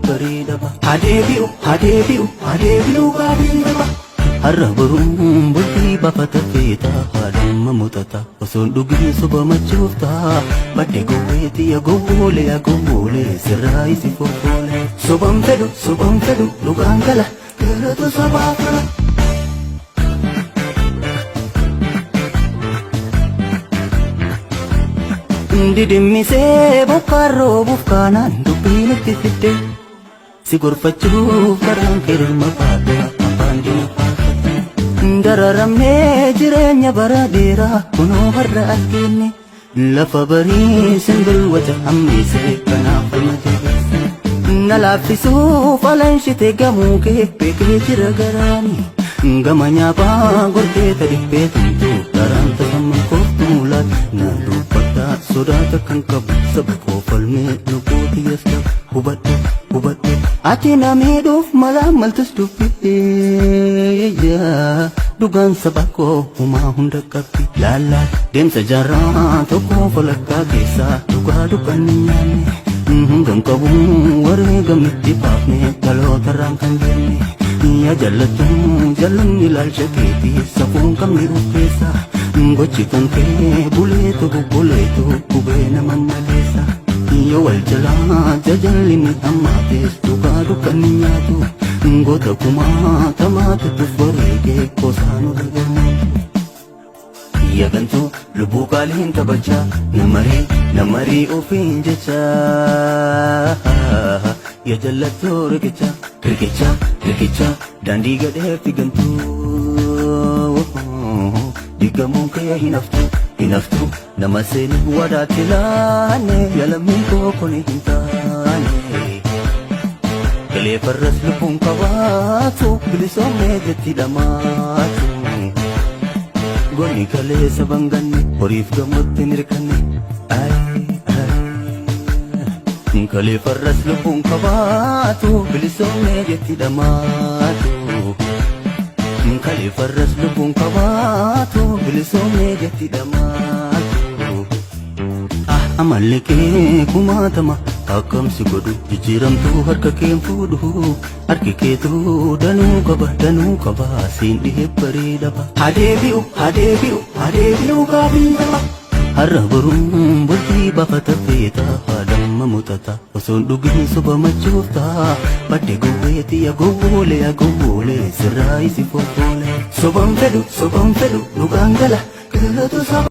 bareedaba hadeebi'u gaariidaba har'a boruun bultii bafata feeta haadhamma mutata osoon dhugii soba machoofta badde gowweetiya gowwoolee sirraa isi fofoole sobam fedhu dhugaan gala galatu sabaaf gala. Didimmisee bokkaan roobuuf kaanaan dubbiin itti fidde si gorfachuuf karaan kirma faata afaan dina faafata dararamnee jireenya bara dheeraa kunoo har'a argine lafa barii simbirwata hammisee kanaaf falma jabeesse na laaffisuuf alanshite gamuu kee beekee jira garaanii gama nyaaphaa gorteeta dhibbee tumtuu daraan tasamman kooftu mulaat naan dubbadhaa sodaata kan qabu saba koo falmee lubbuutiyas qabu hubadhu ati na miidhuuf malaa maltus dubbee dhugaan saba koo humaa hunda qabdi laalaa deemsa jaarraa tokko falakkaa keessaa dhugaa dukkanni nyaanne gan qabu warree gamitti baafne dhalootarraan kan jenne yaa jallanni ilaalcha keetii safuun qabni rufeessa gochi kan kee buleetu gubee naman maleessa yoo wal jalaa jajalli ni hammaates dhugaa dukkanni nyaatu goota kumaa tamaatutu bareegee koosaanu dhagamatu yagantuu lubbuu qaaliin taphachaa namarii ofiin jechaa ya jallatoo riqichaa daandii gadhee figantuu digamuun kee hinaftu nama seeni wadaatti laane yalamii koo kuni hin taane galee farras lubbuun qabaatu bilisoomee jetti dhamaatu gonni kalee saban ganne horiif gamotti nirkanne kalee farras lubbuun qabaatu bilisoomee jetti dhamaatu kalee farras lubbuun qabaatu bilisoomee jetti dhamaatu amalli kee kumaatama akkamsi godhu jijjiiramtuu harka keen fuudhu harki keetuu danuu qaba siin dhihee bareedaba hadeebi'u gaariidaba har'a boruun bultii bafata feeta haadhamma mutata osoon dhugii soba machoofta badde gowweetiya gowwoolee sirraa isi fofoole sobam fedhu dhugaan gala galatu saba.